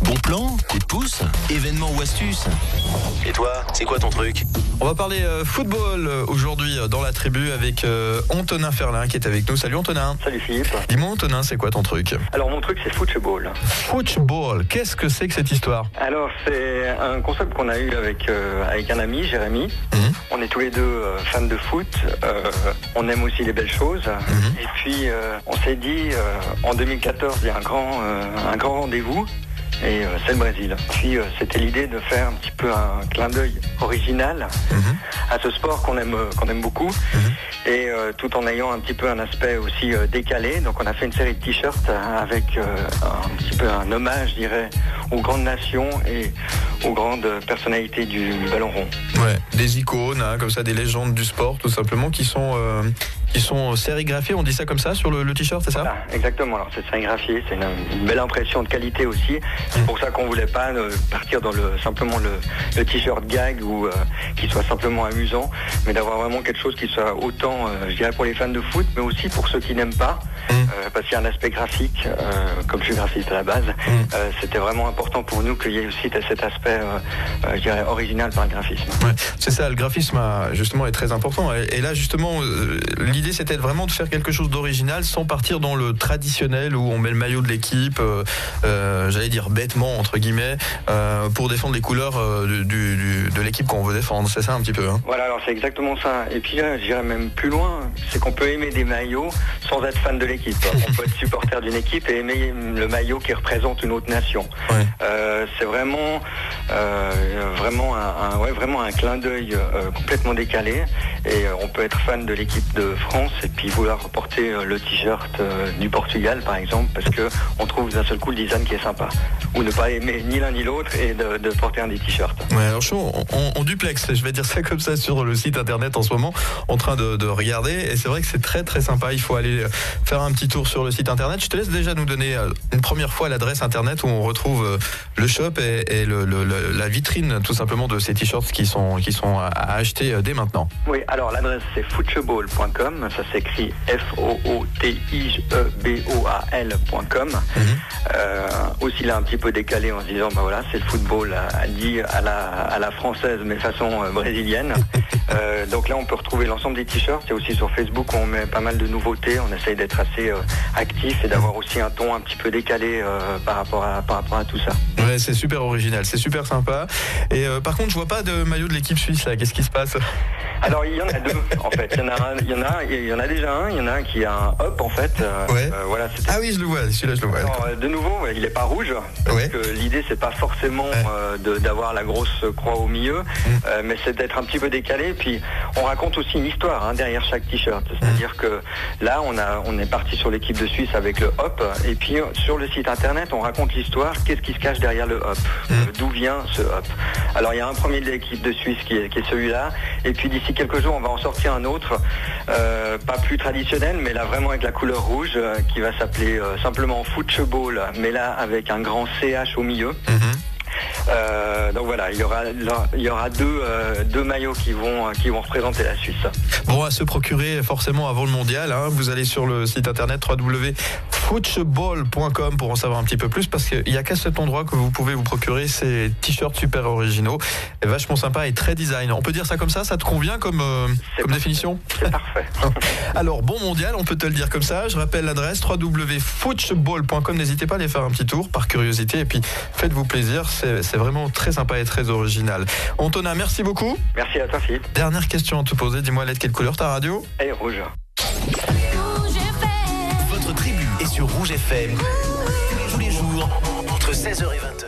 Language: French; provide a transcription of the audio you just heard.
Bon plan, coup de pouce, événement ou astuce. Et toi, c'est quoi ton truc? On va parler football aujourd'hui dans la tribu avec Antonin Ferlin qui est avec nous. Salut Antonin. Salut Philippe. Dis-moi Antonin, c'est quoi ton truc? Alors mon truc c'est football. Football, qu'est-ce que c'est que cette histoire? Alors c'est un concept qu'on a eu avec un ami, Jérémy. On est tous les deux fans de foot, on aime aussi les belles choses. Et puis on s'est dit en 2014 il y a un grand rendez-vous. Et c'est le Brésil. Puis c'était l'idée de faire un petit peu un clin d'œil original à ce sport qu'on aime beaucoup, et tout en ayant un petit peu un aspect aussi décalé. Donc on a fait une série de t-shirts avec un petit peu un hommage, je dirais, aux grandes nations et aux grandes personnalités du ballon rond. Ouais, des icônes, hein, comme ça, des légendes du sport, tout simplement, qui sont sérigraphiées, on dit ça comme ça, sur le t-shirt, c'est ça? Voilà, exactement. Alors c'est sérigraphié, c'est une belle impression de qualité aussi. C'est pour ça qu'on voulait pas partir dans simplement le t-shirt gag ou qui soit simplement amusant, mais d'avoir vraiment quelque chose qui soit autant, je dirais, pour les fans de foot, mais aussi pour ceux qui n'aiment pas, parce qu'il y a un aspect graphique, comme je suis graphiste à la base, c'était vraiment important pour nous qu'il y ait aussi cet aspect, je dirais, original par le graphisme. Ouais, c'est ça, le graphisme justement est très important. Et là justement, l'idée c'était vraiment de faire quelque chose d'original sans partir dans le traditionnel où on met le maillot de l'équipe, j'allais dire bêtement entre guillemets, pour défendre les couleurs de l'équipe qu'on veut défendre. C'est ça un petit peu, hein? Voilà, alors c'est exactement ça. Et puis là, j'irais même plus loin, c'est qu'on peut aimer des maillots sans être fan de l'équipe. On peut être supporter d'une équipe et aimer le maillot qui représente une autre nation. Ouais. C'est vraiment un clin d'œil complètement décalé, et on peut être fan de l'équipe de France et puis vouloir porter le t-shirt du Portugal par exemple, parce que on trouve d'un seul coup le design qui est sympa, ou ne pas aimer ni l'un ni l'autre et de porter un des t-shirts. Ouais, alors on duplex, je vais dire ça comme ça, sur le site internet en ce moment, en train de regarder, et c'est vrai que c'est très très sympa. Il faut aller faire un petit tour sur le site internet. Je te laisse déjà nous donner une première fois l'adresse internet où on retrouve le shop et la vitrine tout simplement de ces t-shirts qui sont à acheter dès maintenant. Oui, alors l'adresse c'est football.com, ça s'écrit FOOTIGEBOAL.com. Aussi là un petit peu décalé en se disant bah voilà, c'est le football dit à la française mais façon brésilienne. Donc là on peut retrouver l'ensemble des t-shirts, et aussi sur Facebook on met pas mal de nouveautés, on essaye d'être assez actif et d'avoir aussi un ton un petit peu décalé par rapport à tout ça. Ouais, c'est super original, c'est super sympa. Et par contre je vois pas de maillot de l'équipe suisse là, qu'est-ce qui se passe? Alors il y en a deux en fait, il y en a déjà un, il y en a un qui a un hop en fait. Ouais. Voilà, ah oui, je le vois, celui-là je le vois. Alors, de nouveau, il n'est pas rouge, parce que l'idée c'est pas forcément d'avoir la grosse croix au milieu, mais c'est d'être un petit peu décalé. Puis on raconte aussi une histoire derrière chaque t-shirt, c'est-à-dire que là on est parti sur l'équipe de Suisse avec le hop, et puis sur le site internet on raconte l'histoire, qu'est-ce qui se cache derrière le hop, d'où vient ce hop. Alors il y a un premier de l'équipe de Suisse qui est celui-là, et puis d'ici quelques jours on va en sortir un autre, pas plus traditionnel, mais là vraiment avec la couleur rouge, qui va s'appeler simplement football, mais là avec un grand CH au milieu. Donc voilà, il y aura deux maillots qui vont représenter la Suisse. Bon, à se procurer forcément avant le mondial, hein. Vous allez sur le site internet www.football.com pour en savoir un petit peu plus, parce qu'il n'y a qu'à cet endroit que vous pouvez vous procurer ces t-shirts super originaux, et vachement sympa et très design. On peut dire ça comme ça te convient comme définition? C'est parfait. Alors bon mondial, on peut te le dire comme ça. Je rappelle l'adresse www.football.com. N'hésitez pas à aller faire un petit tour par curiosité, et puis faites-vous plaisir. C'est vraiment très sympa et très original. Antonin, merci beaucoup. Merci à toi Philippe. Dernière question à te poser, dis-moi, elle est de quelle couleur ta radio? Elle est rouge. Votre tribu est sur Rouge FM. Tous les jours, entre 16h et 20h.